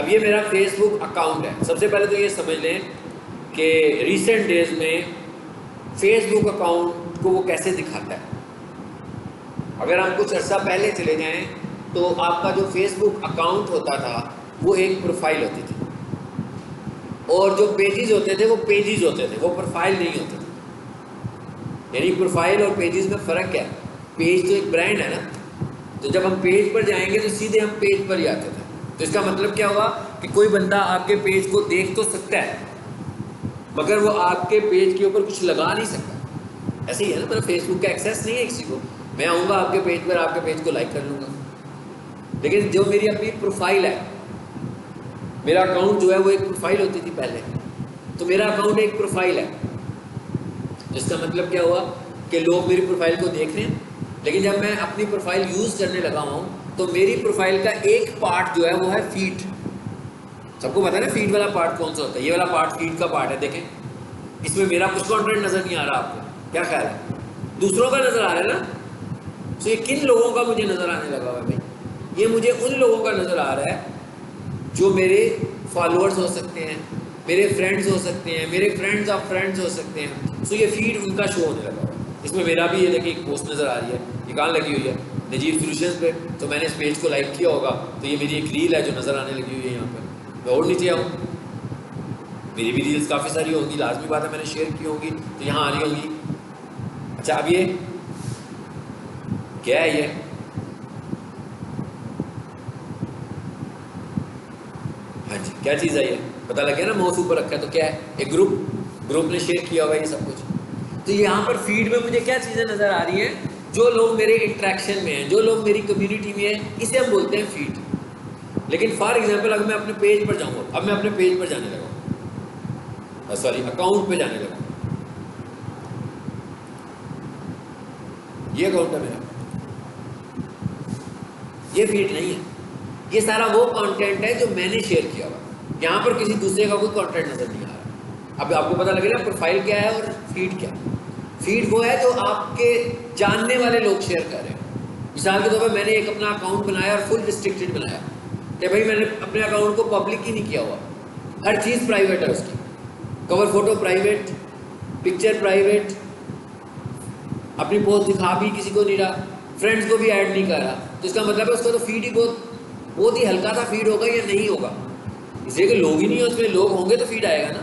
अब ये मेरा फेसबुक अकाउंट है। सबसे पहले तो ये समझ लें कि रिसेंट डेज में फेसबुक अकाउंट को वो कैसे दिखाता है। अगर हम कुछ अर्सा पहले चले जाएं तो आपका जो फेसबुक अकाउंट होता था वो एक प्रोफाइल होती थी, और जो पेजेस होते थे वो पेजेस होते थे, वो प्रोफाइल नहीं होते थे। यानी प्रोफाइल और पेजेस में फ़र्क क्या है? पेज तो एक ब्रांड है ना, तो जब हम पेज पर जाएंगे तो सीधे हम पेज पर ही आते थे। तो इसका मतलब क्या हुआ कि कोई बंदा आपके पेज को देख तो सकता है मगर वो आपके पेज के ऊपर कुछ लगा नहीं सकता। ऐसे ही है ना, मतलब फेसबुक का एक्सेस नहीं है किसी को। मैं आऊँगा आपके पेज पर, आपके पेज को लाइक कर लूँगा, लेकिन जो मेरी अपनी प्रोफाइल है, मेरा अकाउंट जो है वो एक प्रोफाइल होती थी पहले, तो मेरा अकाउंट एक प्रोफाइल है। इसका मतलब क्या हुआ कि लोग मेरी प्रोफाइल को देख रहे हैं, लेकिन जब मैं अपनी प्रोफाइल यूज़ करने लगा हूँ तो मेरी प्रोफाइल का एक पार्ट जो है वो है फीड। सबको पता है ना फीड वाला पार्ट कौन सा होता है? ये वाला पार्ट फीड का पार्ट है। देखें, इसमें मेरा कुछ कंटेंट नज़र नहीं आ रहा आपको, क्या ख्याल है? दूसरों का नज़र आ रहा है ना। तो ये किन लोगों का मुझे नज़र आने लगा हुआ है भाई? ये मुझे उन लोगों का नज़र आ रहा है जो मेरे फॉलोअर्स हो सकते हैं, मेरे फ्रेंड्स हो सकते हैं, मेरे फ्रेंड्स ऑफ फ्रेंड्स हो सकते हैं। सो ये फीड उनका शो होने लगा हुआ है। इसमें मेरा भी ये देखिए एक पोस्ट नज़र आ रही है, ये कहाँ लगी हुई है? नजीर सोल्यूशंस पे। तो मैंने इस पेज को लाइक किया होगा तो ये मेरी एक रील है जो नज़र आने लगी हुई है यहाँ पर। मैं और नीचे आऊँ, मेरी भी रील्स काफ़ी सारी होंगी, लाजमी बात है मैंने शेयर की होंगी तो यहाँ आ रही होंगी। अच्छा, अब ये क्या है? ये हाँ जी, क्या चीज़ है? ये पता लग गया ना, माउस ऊपर रखा है तो क्या है? एक ग्रुप ने शेयर किया हुआ है ये सब कुछ। तो यहाँ पर फीड में मुझे क्या चीज़ें नज़र आ रही हैं? जो लोग मेरे इंट्रैक्शन में हैं, जो लोग मेरी कम्युनिटी में हैं, इसे हम बोलते हैं फीड। लेकिन फॉर एग्जांपल अगर मैं अपने पेज पर जाऊँगा, अब मैं अपने पेज पर जाने लगा, सॉरी अकाउंट पे जाने लगा, ये अकाउंट है मेरा, ये फीड नहीं है। ये सारा वो कंटेंट है जो मैंने शेयर किया हुआ, यहाँ पर किसी दूसरे का कोई कंटेंट नज़र नहीं आ रहा। अब आपको पता लगेगा प्रोफाइल क्या है और फीड क्या है। फीड वो है जो आपके जानने वाले लोग शेयर कर रहे हैं। मिसाल के तौर पर मैंने एक अपना अकाउंट बनाया और फुल रिस्ट्रिक्टेड बनाया कि भाई मैंने अपने अकाउंट को पब्लिक ही नहीं किया हुआ, हर चीज़ प्राइवेट है उसकी। Cover photo private, picture private, अपनी पोस्ट दिखा भी किसी को नहीं रहा, फ्रेंड्स को भी ऐड नहीं कर रहा। तो इसका मतलब है उसका तो फीड ही बहुत ही हल्का सा फीड होगा या नहीं होगा, इसलिए कि लोग ही नहीं है उसमें। लोग होंगे तो फीड आएगा ना,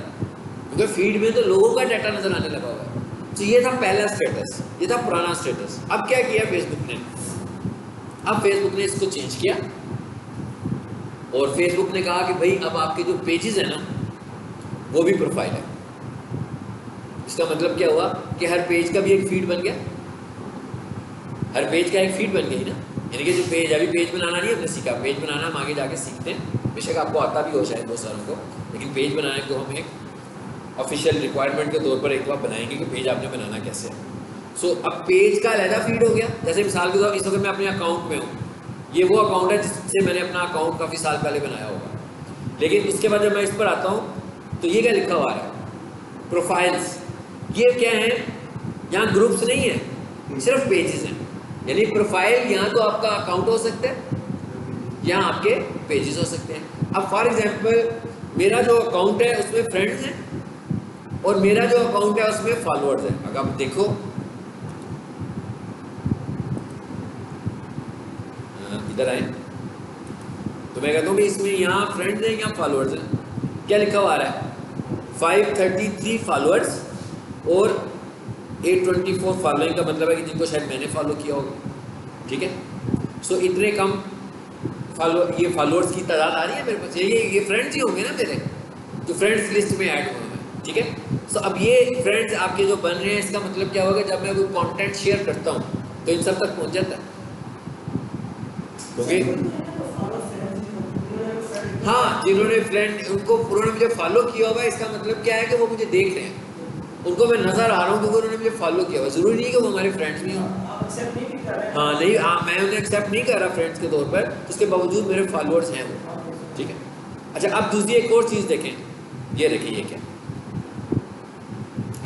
क्योंकि फीड में तो लोगों का डाटा नजर आने लगा हुआ है। तो ये था पहला स्टेटस, ये था पुराना स्टेटस। अब क्या किया फेसबुक ने? अब फेसबुक ने इसको चेंज किया और फेसबुक ने कहा कि भाई अब आपके जो पेजेस है ना वो भी प्रोफाइल है। इसका मतलब क्या हुआ कि हर पेज का भी एक फीड बन गया, हर पेज का एक फीड बन गई ना। यानी कि जो पेज, अभी पेज बनाना नहीं हमने सीखा, पेज बनाना हम आगे जाके सीखते हैं, बेशक आपको आता भी हो शायद बहुत सारों को, लेकिन पेज बनाने को हम एक ऑफिशियल रिक्वायरमेंट के तौर पर एक बार बनाएंगे कि पेज आपने बनाना कैसे है। सो अब पेज का अलहदा फीड हो गया। जैसे मिसाल के तौर इस वक्त मैं अपने अकाउंट में हूँ, ये वो अकाउंट है जिससे मैंने अपना अकाउंट काफ़ी साल पहले बनाया होगा, लेकिन उसके बाद जब मैं इस पर आता हूँ तो ये क्या लिखा हुआ है? प्रोफाइल्स। ये क्या है? यहाँ ग्रुप्स नहीं है, सिर्फ पेजेस हैं। यानी प्रोफाइल यहाँ तो आपका अकाउंट हो सकता है, यहाँ आपके पेजेस हो सकते हैं। अब फॉर एग्जांपल मेरा जो अकाउंट है उसमें फ्रेंड्स हैं और मेरा जो अकाउंट है उसमें फॉलोअर्स हैं। अगर आप देखो, इधर आए तो मैं कहता हूँ कि इसमें यहाँ फ्रेंड्स हैं, यहाँ फॉलोअर्स हैं। क्या लिखा हुआ आ रहा है? 533 फॉलोअर्स और 824 फॉलोइंग, का मतलब है कि जिनको शायद मैंने फॉलो किया होगा। ठीक है, सो इतने कम ये फॉलोअर्स की तादाद आ रही है मेरे पास। ये फ्रेंड्स ही होंगे ना मेरे, जो फ्रेंड्स लिस्ट में ऐड हुए हैं। ठीक है, सो अब ये फ्रेंड्स आपके जो बन रहे हैं, इसका मतलब क्या होगा? जब मैं कोई कंटेंट शेयर करता हूँ तो इन सब तक पहुँच जाता है, क्योंकि हाँ, जिन्होंने फ्रेंड उन्होंने मुझे फॉलो किया होगा, इसका मतलब क्या है कि वो मुझे देख रहे हैं, उनको मैं नज़र आ रहा हूँ क्योंकि उन्होंने मुझे फॉलो किया हुआ। ज़रूरी नहीं कि वो हमारे फ्रेंड्स भी हों। हाँ नहीं, मैं उन्हें एक्सेप्ट नहीं कर रहा फ्रेंड्स के तौर पर, उसके बावजूद मेरे फॉलोअर्स हैं वो। ठीक है, अच्छा अब दूसरी एक और चीज़ देखें, ये देखिए ये क्या,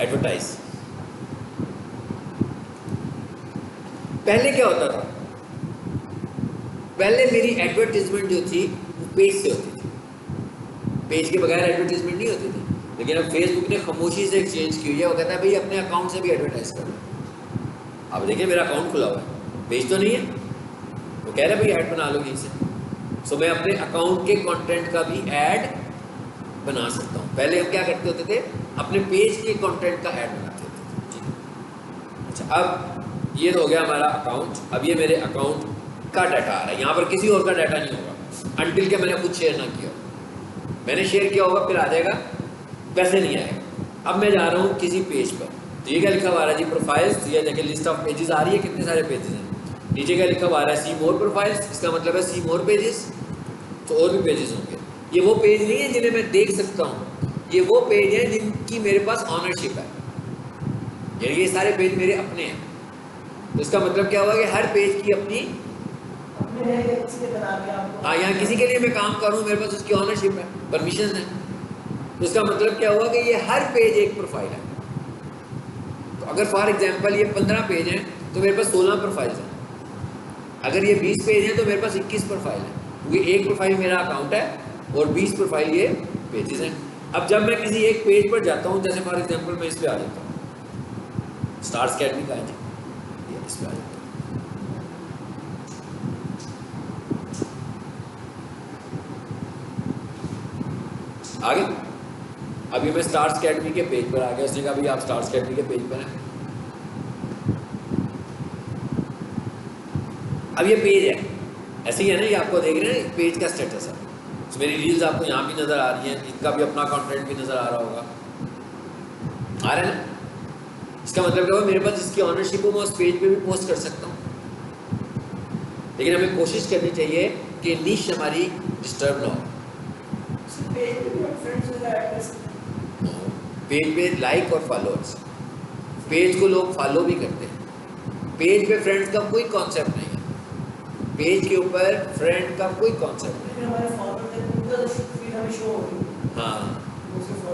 एडवर्टाइज। पहले क्या होता था? पहले मेरी एडवर्टीजमेंट जो थी वो पेज से होती थी। पेज के बगैर एडवर्टीजमेंट नहीं होती थी, लेकिन अब फेसबुक ने खामोशी से एक्सचेंज की हुई है। वो कहता है भाई अपने अकाउंट से भी एडवर्टाइज करो। अब देखिए मेरा अकाउंट खुला हुआ है, पेज तो नहीं है, वो कह रहे भाई ऐड बना लो यहीं से। सो मैं अपने अकाउंट के कंटेंट का भी ऐड बना सकता हूँ। पहले हम क्या करते होते थे, अपने पेज के कंटेंट का ऐड बनाते होते थे। अच्छा, अब ये तो हो गया हमारा अकाउंट। अब ये मेरे अकाउंट का डाटा आ रहा है, यहाँ पर किसी और का डाटा नहीं होगा अनटिल के मैंने कुछ शेयर ना किया। मैंने शेयर किया होगा फिर आ जाएगा, वैसे नहीं आएगा। अब मैं जा रहा हूँ किसी पेज पर, तो ये क्या लिखा हुआ आ रहा है जी, प्रोफाइल्स। ये देखिए लिस्ट ऑफ पेजेस आ रही है, कितने सारे पेजेस हैं। नीचे क्या लिखा हुआ आ रहा है, सी मोर प्रोफाइल्स, इसका मतलब है सी मोर पेजेस। तो और भी पेजेस होंगे। ये वो पेज नहीं है जिन्हें मैं देख सकता हूँ, ये वो पेज है जिनकी मेरे पास ऑनरशिप है, यानी ये सारे पेज मेरे अपने हैं। तो इसका मतलब क्या हुआ कि हर पेज की अपनी, हाँ, यहाँ किसी के लिए मैं काम करूँ, मेरे पास उसकी ऑनरशिप है, परमिशन है। तो इसका मतलब क्या हुआ कि ये हर पेज एक प्रोफाइल है। तो अगर फॉर एग्जांपल ये 15 पेज हैं तो मेरे पास 16 प्रोफाइल्स हैं। अगर ये 20 पेज हैं तो मेरे पास 21 प्रोफाइल है, क्योंकि एक प्रोफाइल मेरा अकाउंट है और 20 प्रोफाइल ये पेजेस हैं। अब जब मैं किसी एक पेज पर जाता हूँ, जैसे फॉर एग्जांपल मैं इस पर आ जाता हूँ, स्टार्स अकेडमी का है जी, इस पर आ जाता हूँ। आगे अभी मैं स्टार्स अकेडमी के पेज पर आ गया। उसने कहा भाई आप स्टार्स अकेडमी के पेज पर हैं। अब ये पेज है, ऐसे ही है ना, ये आपको देख रहे हैं पेज का स्टेटस है। तो मेरी रील्स आपको यहाँ भी नज़र आ रही हैं, इनका भी अपना कंटेंट भी नज़र आ रहा होगा, आ रहा है ना। इसका मतलब क्या हुआ, मेरे पास जिसकी ऑनरशिप हो मैं उस पेज पे भी पोस्ट कर सकता हूँ। लेकिन हमें कोशिश करनी चाहिए कि निश हमारी डिस्टर्ब ना हो। पेज पे लाइक और फॉलोअर्स, पेज को लोग फॉलो भी करते हैं। पेज पे फ्रेंड्स का कोई कॉन्सेप्ट नहीं है, पेज के ऊपर फ्रेंड का कोई कॉन्सेप्ट नहीं है। हाँ,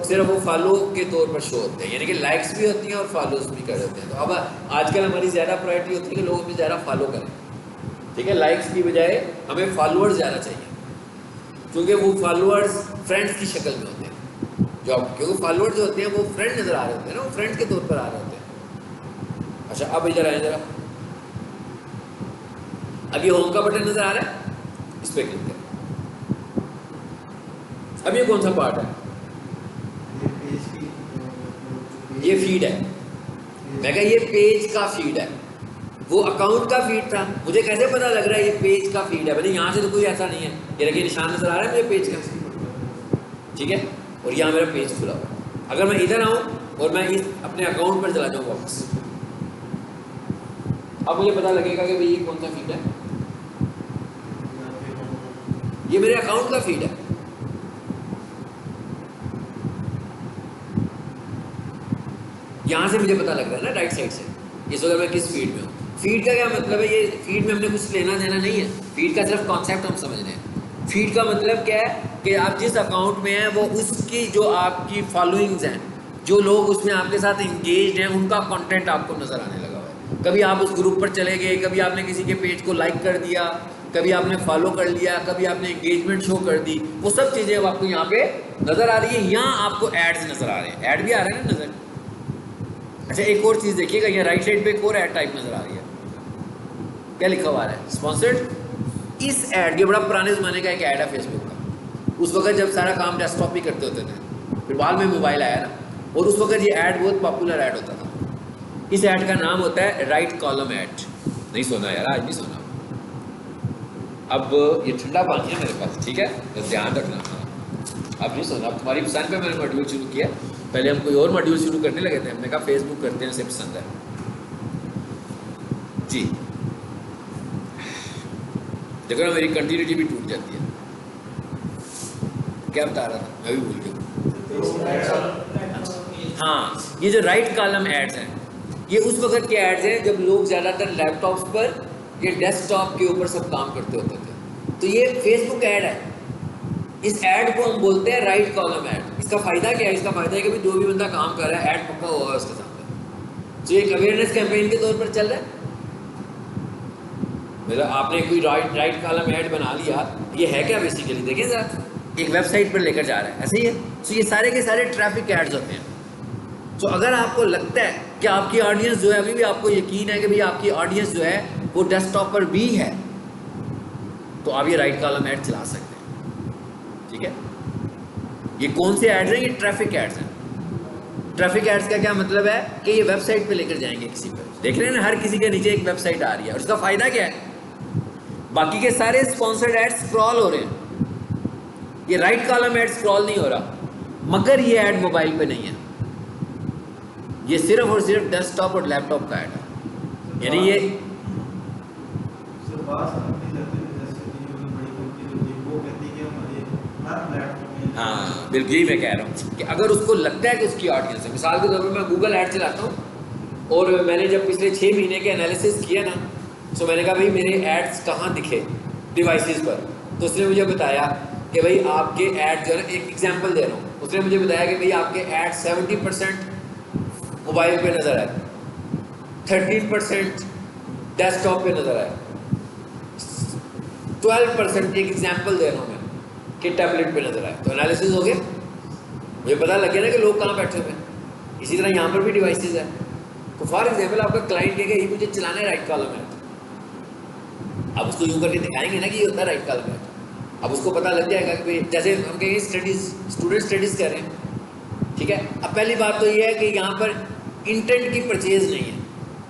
सिर्फ वो फॉलो के तौर पर शो होते हैं, यानी कि लाइक्स भी होती हैं और फॉलोज भी कर देते हैं। तो अब आजकल हमारी ज़्यादा प्रायोरिटी होती है कि लोग हमें ज़्यादा फॉलो करें, ठीक है। लाइक्स की बजाय हमें फॉलोअर्स ज़्यादा चाहिए, क्योंकि वो फॉलोअर्स फ्रेंड्स की शक्ल में होते हैं। जो क्योंकि फॉलोअर्स जो होते हैं वो फ्रेंड नज़र आ रहे होते हैं ना, वो फ्रेंड्स के तौर पर आ रहे होते हैं। अच्छा, अब इधर आए ज़रा, अब ये होम का बटन नज़र आ रहा है, इस पर क्लिक करें। अब ये कौन सा पार्ट है, ये फीड है। मैं कहा ये पेज का फीड है, वो अकाउंट का फीड था। मुझे कैसे पता लग रहा है ये पेज का फीड है, भाई यहाँ से तो कोई ऐसा नहीं है। ये देखिए निशान नज़र आ रहा है मुझे पेज का, ठीक है। और यहाँ मेरा पेज खुला हुआ। अगर मैं इधर आऊँ और मैं इस अपने अकाउंट पर चला जाऊँ वापस, अब मुझे पता लगेगा कि भाई ये कौन सा फीड है, ये मेरे अकाउंट का फीड है। यहाँ से मुझे पता लग रहा है ना, राइट साइड से, इस वक्त मैं किस फीड में हूँ। फीड का क्या मतलब है, ये फीड में हमने कुछ लेना देना नहीं है। फीड का सिर्फ कॉन्सेप्ट हम समझ रहे हैं। फीड का मतलब क्या है कि आप जिस अकाउंट में हैं वो उसकी जो आपकी फॉलोइंग्स हैं, जो लोग उसमें आपके साथ इंगेज्ड हैं, उनका कंटेंट आपको नज़र आने लगा हुआ है। कभी आप उस ग्रुप पर चले गए, कभी आपने किसी के पेज को लाइक कर दिया, कभी आपने फॉलो कर लिया, कभी आपने एंगेजमेंट शो कर दी, वो सब चीज़ें अब आपको यहाँ पे नज़र आ रही है। यहाँ आपको एड्स नज़र आ रहे हैं, ऐड भी आ रहे हैं ना नज़र। अच्छा, एक और चीज़ देखिएगा, यहाँ राइट साइड पे एक और ऐड टाइप नज़र आ रही है, क्या लिखा हुआ है, स्पॉन्सर्ड। इस ऐड, ये बड़ा पुराने ज़माने का एक ऐड है फेसबुक का। उस वक्त जब सारा काम डेस्कटॉप ही करते होते थे, फिर बाद में मोबाइल आया ना, और उस वक्त ये ऐड बहुत पॉपुलर ऐड होता था। इस ऐड का नाम होता है राइट कॉलम ऐड। नहीं सोना यार, आज नहीं सोना। अब ये ठंडा पानी है मेरे पास, ठीक है, तो ध्यान रखना। अब नहीं सोना, अब तुम्हारी पसंद पे मैंने मॉड्यूल शुरू किया। पहले हम कोई और मॉड्यूल शुरू करने लगे थे, हमने कहा फेसबुक करते हैं, उसे पसंद है जी। देखो ना, मेरी कंटिन्यूटी भी टूट जाती है। क्या बता रहा था, मैं भी भूल गया। हाँ, ये जो राइट कॉलम एड्स हैं, ये उस वक्त के एड्स हैं जब लोग ज़्यादातर लैपटॉप्स पर या डेस्कटॉप के ऊपर सब काम करते होते थे। तो ये फेसबुक ऐड है, इस ऐड को हम बोलते हैं राइट कॉलम ऐड। इसका फ़ायदा क्या है, इसका फ़ायदा है कि भाई जो भी बंदा काम कर रहा है, ऐड पक्का हुआ है उसके सामने। तो ये एक अवेयरनेस कैंपेन के तौर पर चल रहा है। मतलब आपने कोई राइट कॉलम ऐड बना लिया, ये है क्या बेसिकली, देखें ज़रा, एक वेबसाइट पर लेकर जा रहा है, ऐसे ही है। तो ये सारे के सारे ट्रैफिक एड्स होते हैं। तो अगर आपको लगता है कि आपकी ऑडियंस जो है, अभी भी आपको यकीन है कि भाई आपकी ऑडियंस जो है वो डेस्कटॉप पर भी है, तो आप ये राइट कॉलम ऐड चला सकते हैं। ठीक है, ये कौन से एड्स हैं? ये ट्रैफिक एड्स हैं। ट्रैफिक एड्स का क्या मतलब है कि ये वेबसाइट पे लेकर जाएंगे किसी पर। देख रहे हैं ना, हर किसी के नीचे एक वेबसाइट आ रही है, और उसका फायदा क्या है? बाकी के सारे स्पॉन्सर्ड एड्स स्क्रॉल हो रहे हैं, ये राइट कॉलम ऐड स्क्रॉल नहीं हो रहा, मगर ये ऐड मोबाइल पे नहीं है, ये सिर्फ और सिर्फ डेस्कटॉप और लैपटॉप का ऐड है। यानी ये हाँ बिल्कुल, यही मैं कह रहा हूँ कि अगर उसको लगता है कि उसकी ऑडियंस है, मिसाल के तौर पर मैं गूगल ऐड चलाता हूँ और मैंने जब पिछले 6 महीने के एनालिसिस किया ना, तो मैंने कहा भाई मेरे एड्स कहाँ दिखे डिवाइसेस पर, तो उसने मुझे बताया कि भाई आपके ऐड जो है, एक एग्जांपल दे रहा हूँ, उसने मुझे बताया कि भाई आपके ऐड 70% मोबाइल पे नज़र आए, 13% डेस्कटॉप पे नज़र आए, 12% एक एग्जांपल दे रहा हूँ मैं कि टैबलेट पे नज़र आए। तो एनालिसिस हो गया, मुझे पता लग गया ना कि लोग कहाँ बैठे हुए हैं। इसी तरह यहाँ पर भी डिवाइसेस है। तो फॉर एग्जाम्पल आपका क्लाइंट कहेगा ये मुझे चलाना है राइट कॉलम है, अब उसको यूँ करके दिखाएंगे ना कि ये होता है राइट कॉलम है। अब उसको पता लग जाएगा कि भाई जैसे हम कहेंगे स्टूडेंट स्टडीज़ कर रहे हैं, ठीक है। अब पहली बात तो ये है कि यहाँ पर इंटेंट की परचेज नहीं है,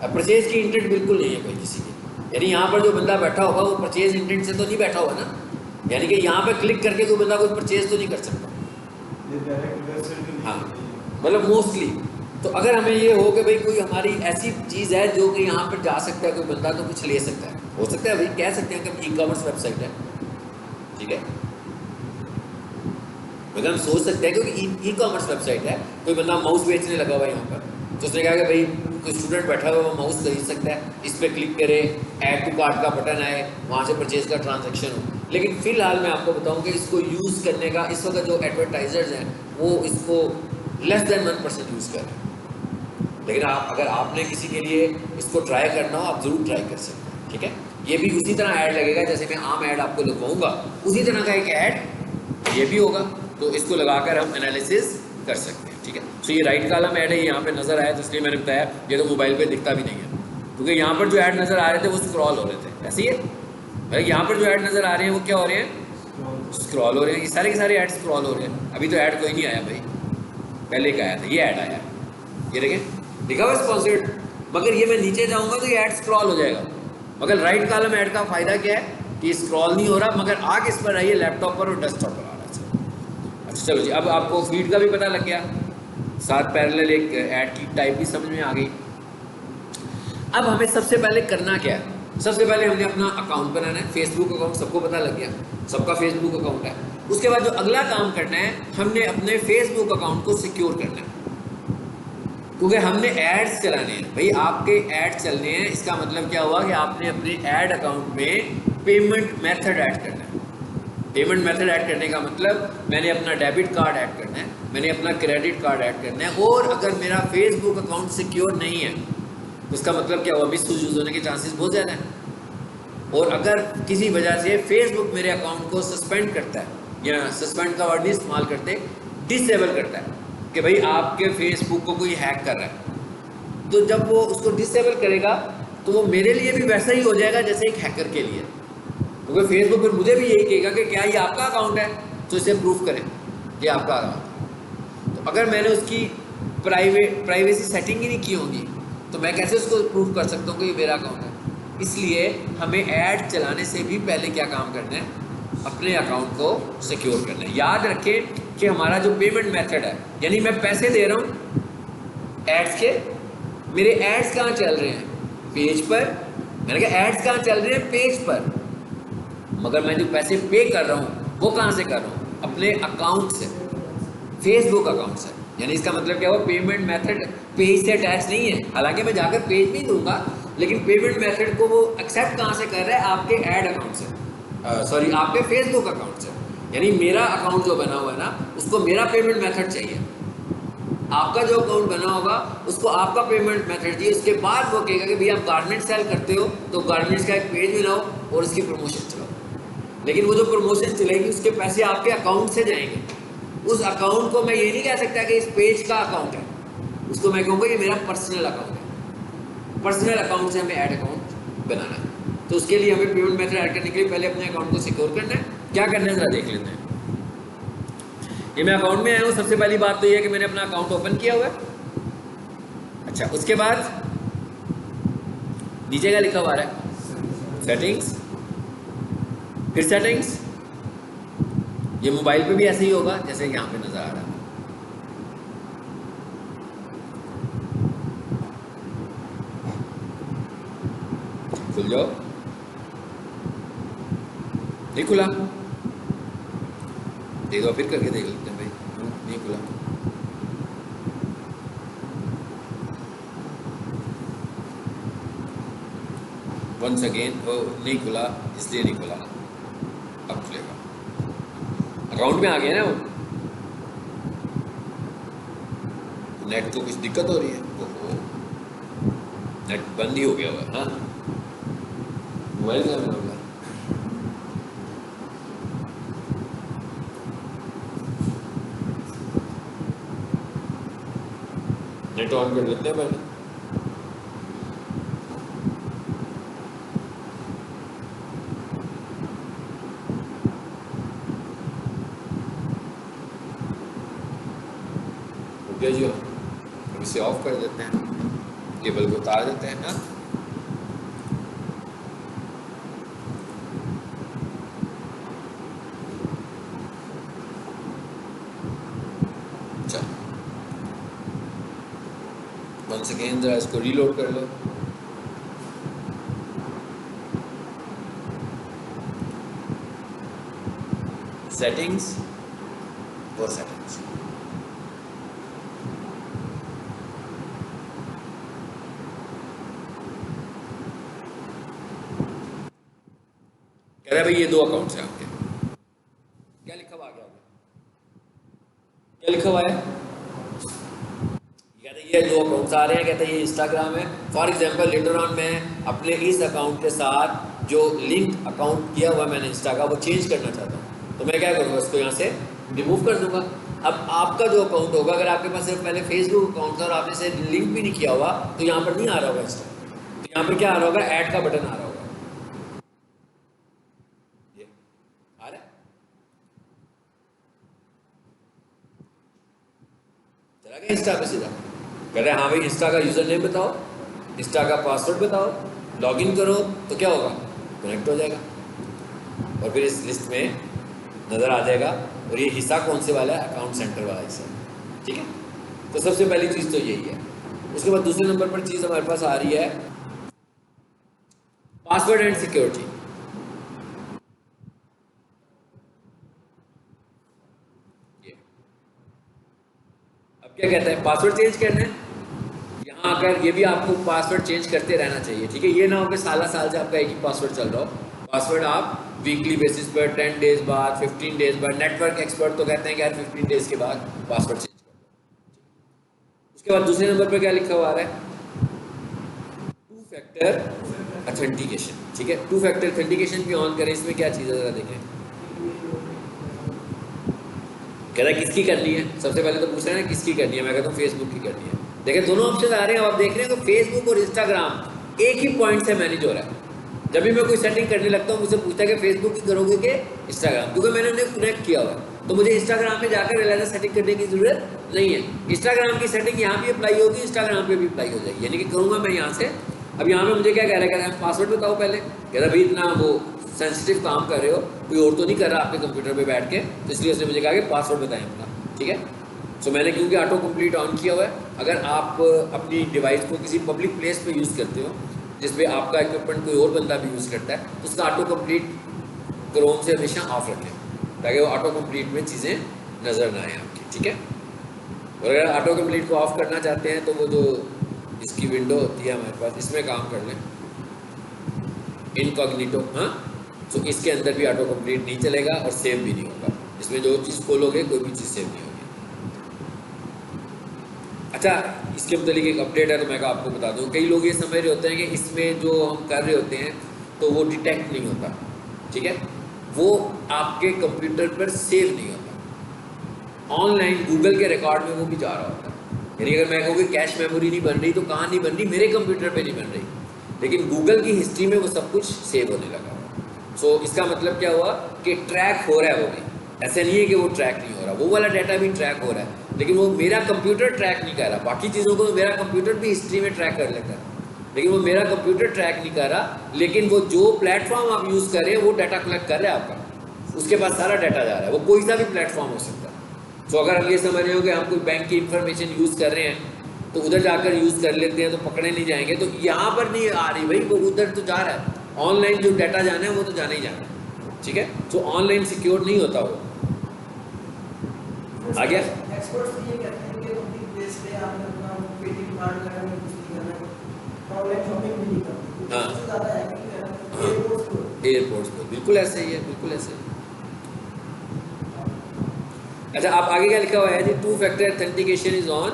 अब परचेज की इंटेंट बिल्कुल नहीं है कोई किसी की, यानी यहाँ पर जो बंदा बैठा होगा वो परचेज इंटेंट से तो नहीं बैठा हुआ ना, यानी कि यहाँ पर क्लिक करके कोई बंदा कोई परचेज तो नहीं कर सकता। हाँ मतलब मोस्टली। तो अगर हमें ये हो कि भाई कोई हमारी ऐसी चीज़ है जो कि यहाँ पर जा सकता है कोई बंदा, तो कुछ ले सकता है, हो सकता है भाई कह सकते हैं कि ई-कॉमर्स वेबसाइट है, ठीक है, मगर हम सोच सकते हैं क्योंकि ई-कॉमर्स वेबसाइट है, कोई बंदा माउस बेचने लगा हुआ है यहाँ पर, तो उसने कहा कि भाई कोई स्टूडेंट बैठा हुआ है वो माउस खरीद सकता है, इस पर क्लिक करे, ऐड टू कार्ट का बटन आए, वहाँ से परचेज का ट्रांजैक्शन हो। लेकिन फिलहाल मैं आपको बताऊँ कि इसको यूज़ करने का इस वक्त जो एडवर्टाइजर्स हैं वो इसको लेस देन 1% यूज़ कर रहे हैं। लेकिन अगर आपने किसी के लिए इसको ट्राई करना हो, आप ज़रूर ट्राई कर सकते हैं, ठीक है। ये भी उसी तरह ऐड लगेगा जैसे मैं आम ऐड आपको लगवाऊंगा, उसी तरह का एक ऐड ये भी होगा, तो इसको लगाकर हम एनालिसिस कर सकते हैं, ठीक है। तो ये राइट कॉलम ऐड है, यहाँ पे नज़र आया तो इसलिए मैंने बताया, ये तो मोबाइल पे दिखता भी नहीं है, क्योंकि यहाँ पर जो ऐड नज़र आ रहे थे वो स्क्रॉल हो रहे थे, ऐसे ही है भाई। यहाँ पर जो ऐड नज़र आ रहे हैं वो क्या हो रहे हैं? स्क्रॉल हो रहे हैं, ये सारे के सारे ऐड स्क्रॉल हो रहे हैं। अभी तो ऐड कोई नहीं आया भाई, पहले का आया था, ये ऐड आया, ये देखें लिखा हुआ स्पॉन्सर्ड, मगर ये मैं नीचे जाऊँगा तो ये ऐड स्क्रॉल हो जाएगा। मगर राइट कॉलम ऐड का फ़ायदा क्या है कि स्क्रॉल नहीं हो रहा, मगर आ किस पर आई है? लैपटॉप पर और डेस्कटॉप पर आ रहा है। अच्छा चलो जी, अब आपको फीड का भी पता लग गया, साथ पैरेलल एक ऐड की टाइप भी समझ में आ गई। अब हमें सबसे पहले करना क्या है? सबसे पहले हमने अपना अकाउंट बनाना है, फेसबुक अकाउंट सबको पता लग गया, सबका फेसबुक अकाउंट है। उसके बाद जो अगला काम करना है, हमने अपने फेसबुक अकाउंट को सिक्योर करना है, क्योंकि हमने एड्स चलाने हैं भाई, आपके ऐड चलने हैं। इसका मतलब क्या हुआ कि आपने अपने ऐड अकाउंट में पेमेंट मेथड ऐड करना है। पेमेंट मेथड ऐड करने का मतलब मैंने अपना डेबिट कार्ड ऐड करना है, मैंने अपना क्रेडिट कार्ड ऐड करना है, और अगर मेरा फेसबुक अकाउंट सिक्योर नहीं है तो उसका मतलब क्या हुआ? मिसयूज होने के चांसेस बहुत ज़्यादा हैं। और अगर किसी वजह से फेसबुक मेरे अकाउंट को सस्पेंड करता है, या सस्पेंड का वर्ड नहीं इस्तेमाल करते, डिसेबल करता है कि भाई आपके फेसबुक को कोई हैक कर रहा है, तो जब वो उसको डिसेबल करेगा तो वो मेरे लिए भी वैसा ही हो जाएगा जैसे एक हैकर के लिए, क्योंकि फेसबुक फिर मुझे भी यही कहेगा कि क्या ये आपका अकाउंट है, तो इसे प्रूफ करें ये आपका अकाउंट है। तो अगर मैंने उसकी प्राइवेसी सेटिंग ही नहीं की होगी तो मैं कैसे उसको प्रूफ कर सकता हूँ कि ये मेरा अकाउंट है? इसलिए हमें ऐड चलाने से भी पहले क्या काम करना है? अपने अकाउंट को सिक्योर करना है। याद रखें कि हमारा जो पेमेंट मेथड है, यानी मैं पैसे दे रहा हूँ एड्स के, मेरे एड्स कहाँ चल रहे हैं? पेज पर। मैंने कहा एड्स कहाँ चल रहे हैं? पेज पर। मगर मैं जो पैसे पे कर रहा हूँ वो कहाँ से कर रहा हूँ? अपने अकाउंट से, फेसबुक अकाउंट से। यानी इसका मतलब क्या हुआ? पेमेंट मेथड पेज से अटैच नहीं है, हालांकि मैं जाकर पेज भी दूंगा, लेकिन पेमेंट मेथड को वो एक्सेप्ट कहाँ से कर रहा है? आपके ऐड अकाउंट से, सॉरी आपके फेसबुक अकाउंट से। यानी मेरा अकाउंट जो बना हुआ है ना, उसको मेरा पेमेंट मेथड चाहिए। आपका जो अकाउंट बना होगा उसको आपका पेमेंट मेथड चाहिए। उसके बाद वो कहेगा कि भैया आप गारमेंट सेल करते हो तो गारमेंट्स का एक पेज बनाओ और उसकी प्रमोशन चलाओ। लेकिन वो जो प्रमोशन चलेगी उसके पैसे आपके अकाउंट से जाएंगे। उस अकाउंट को मैं ये नहीं कह सकता कि इस पेज का अकाउंट है, उसको मैं कहूँगा ये मेरा पर्सनल अकाउंट है। पर्सनल अकाउंट से हमें ऐड अकाउंट बनाना है, तो उसके लिए हमें पेमेंट मेथड ऐड करने के लिए पहले अपने अकाउंट को सिक्योर करना है। क्या करना है ज़रा देख लेते हैं। ये मैं अकाउंट में आया हूँ, सबसे पहली बात तो ये है कि मैंने अपना अकाउंट ओपन किया हुआ है। अच्छा, उसके बाद नीचे क्या लिखा हुआ है, सेटिंग्स, फिर सेटिंग्स। ये मोबाइल पे भी ऐसे ही होगा जैसे यहाँ पे नजर आ रहा है। खुल जाओ, नहीं खुला, एक बार फिर करके देख लेते हैं भाई, नहीं खुला। वंस अगेन वो नहीं खुला, इसलिए नहीं खुला, अब खुलेगा। अकाउंट में आ गया ना वो, नेट को कुछ दिक्कत हो रही है, ओहो नेट बंद ही हो गया हुआ। हाँ, मोबाइल क्या बंद हो गया, नेट ऑन कर लेते हैं पहले। जी, अब इसे ऑफ कर देते हैं, केबल को उतार देते हैं ना। चलो वंस अगेन जरा इसको रीलोड कर लो। सेटिंग्स और सेटिंग्स, कह रहा है भाई ये दो अकाउंट्स हैं आपके। क्या लिखा हुआ आगे, क्या लिखा हुआ है, कहते ये दो अकाउंट्स आ रहे हैं, कहते ये इंस्टाग्राम है। फॉर एग्जांपल लेटर ऑन मैं अपने इस अकाउंट के साथ जो लिंक अकाउंट किया हुआ मैंने इंस्टा का, वो चेंज करना चाहता हूँ, तो मैं क्या करूँगा, इसको यहाँ से रिमूव कर दूंगा। अब आपका जो अकाउंट होगा, अगर आपके पास सिर्फ पहले फेसबुक अकाउंट था और आपने से लिंक भी नहीं किया हुआ, तो यहाँ पर नहीं आ रहा होगा इंस्टा, तो यहाँ पर क्या आ रहा होगा, ऐड का बटन आ रहा होगा। इंस्टा पे सीधा कह रहे हैं हाँ भाई इंस्टा का यूजर नेम बताओ, इंस्टा का पासवर्ड बताओ, लॉगिन करो, तो क्या होगा, कनेक्ट हो जाएगा और फिर इस लिस्ट में नज़र आ जाएगा। और ये हिस्सा कौन से वाला है, अकाउंट सेंटर वाला हिस्सा, ठीक है। तो सबसे पहली चीज़ तो यही है। उसके बाद दूसरे नंबर पर चीज़ हमारे पास आ रही है पासवर्ड एंड सिक्योरिटी। क्या कहता है, पासवर्ड चेंज करना है। यहाँ अगर ये भी आपको पासवर्ड चेंज करते रहना चाहिए, ठीक है। ये ना हो कि साल से आपका एक ही पासवर्ड चल रहा हो। पासवर्ड आप वीकली बेसिस पर 10 डेज बाद, 15 डेज बाद, नेटवर्क एक्सपर्ट तो कहते हैं कि यार 15 डेज के बाद पासवर्ड चेंज कर दो। उसके बाद दूसरे नंबर पर क्या लिखा हुआ है, 2 फैक्टर ऑथेंटिकेशन, ठीक है। 2 फैक्टर ऑथेंटिकेशन भी ऑन करें। इसमें क्या चीज़ है ज़रा देखें, कह रहा है किसकी करनी है। सबसे पहले तो पूछ रहे हैं किसकी करनी है, मैं कहता हूँ फेसबुक की करनी है। देखिए दोनों ऑप्शन आ रहे हैं, आप देख रहे हैं तो फेसबुक और इंस्टाग्राम एक ही पॉइंट से मैनेज हो रहा है। जब भी मैं कोई सेटिंग करने लगता हूँ मुझसे पूछता है कि फेसबुक की करोगे कि इंस्टाग्राम, क्योंकि मैंने उन्हें कनेक्ट किया हुआ है, तो मुझे इंस्टाग्राम में जाकर रियलाइजर सेटिंग करने की जरूरत नहीं है। इंस्टाग्राम की सेटिंग यहाँ भी अप्लाई होगी, इंस्टाग्राम पे भी अप्लाई हो जाएगी, यानी कि करूँगा मैं यहाँ से। अब यहाँ पे मुझे क्या कह रहा है, पासवर्ड बताओ पहले। कह रहा भाई इतना वो सेंसिटिव काम कर रहे हो, कोई और तो नहीं कर रहा आपके कंप्यूटर पे बैठ के, तो इसलिए उसने मुझे कहा कि पासवर्ड बताएं अपना, ठीक है। सो मैंने क्योंकि ऑटो कंप्लीट ऑन किया हुआ है। अगर आप अपनी डिवाइस को किसी पब्लिक प्लेस पे यूज़ करते हो जिसपे आपका इक्विपमेंट कोई और बंदा भी यूज़ करता है, तो उसका ऑटो कंप्लीट क्रोम से हमेशा ऑफ रखें, ताकि वो ऑटो कंप्लीट में चीज़ें नज़र ना आए आपकी, ठीक है। और अगर ऑटो कंप्लीट को ऑफ करना चाहते हैं तो वो जो इसकी विंडो होती है हमारे पास, इसमें काम कर लें, इनकॉग्निटो, हाँ। सो इसके अंदर भी ऑटो कंप्लीट नहीं चलेगा और सेव भी नहीं होगा। इसमें जो चीज़ खोलोगे कोई भी चीज़ सेव नहीं होगी। अच्छा, इसके मतलब एक अपडेट है तो मैं आपको बता दूं, कई लोग ये समझ रहे होते हैं कि इसमें जो हम कर रहे होते हैं तो वो डिटेक्ट नहीं होता, ठीक है। वो आपके कंप्यूटर पर सेव नहीं होता। ऑनलाइन गूगल के रिकॉर्ड में वो भी जा रहा होता है। यानी अगर मैं कहूँ कि कैश मेमोरी नहीं बन रही तो कहाँ नहीं बन रही, मेरे कंप्यूटर पे नहीं बन रही, लेकिन गूगल की हिस्ट्री में वो सब कुछ सेव होने लगा। सो इसका मतलब क्या हुआ कि ट्रैक हो रहा है वो भी, ऐसा नहीं है कि वो ट्रैक नहीं हो रहा, वो वाला डाटा भी ट्रैक हो रहा है, लेकिन वो मेरा कंप्यूटर ट्रैक नहीं कर रहा। बाकी चीज़ों को मेरा कंप्यूटर भी हिस्ट्री में ट्रैक कर लेता है, लेकिन वो मेरा कंप्यूटर ट्रैक नहीं कर रहा। लेकिन वो जो प्लेटफॉर्म आप यूज़ कर रहे हैं वो डाटा कलेक्ट कर रहा है आपका, उसके पास सारा डाटा जा रहा है। वो कोई सा भी प्लेटफॉर्म हो सकता है। तो अगर हम ये समझ रहे हो कि हम कोई बैंक की इंफॉर्मेशन यूज़ कर रहे हैं तो उधर जाकर यूज़ कर लेते हैं तो पकड़े नहीं जाएंगे, तो यहाँ पर नहीं आ रही भाई, वो उधर तो जा रहा है। ऑनलाइन जो डाटा जाना है वो तो जाना ही जाना है, ठीक है। तो ऑनलाइन सिक्योर नहीं होता वो। आ गया? एक्सपर्ट्स ये कहते हैं कि पब्लिक प्लेस पे आप अपना पेटीएम कार्ड लगा के कुछ नहीं करना, ऑनलाइन शॉपिंग भी नहीं करनी। हाँ। सबसे ज़्यादा है कि एयरपोर्ट्स पर बिल्कुल ऐसे ही है, बिल्कुल ऐसे ही। अच्छा, आप आगे क्या लिखा हुआ है जी? 2 फैक्टर ऑथेंटिकेशन इज ऑन।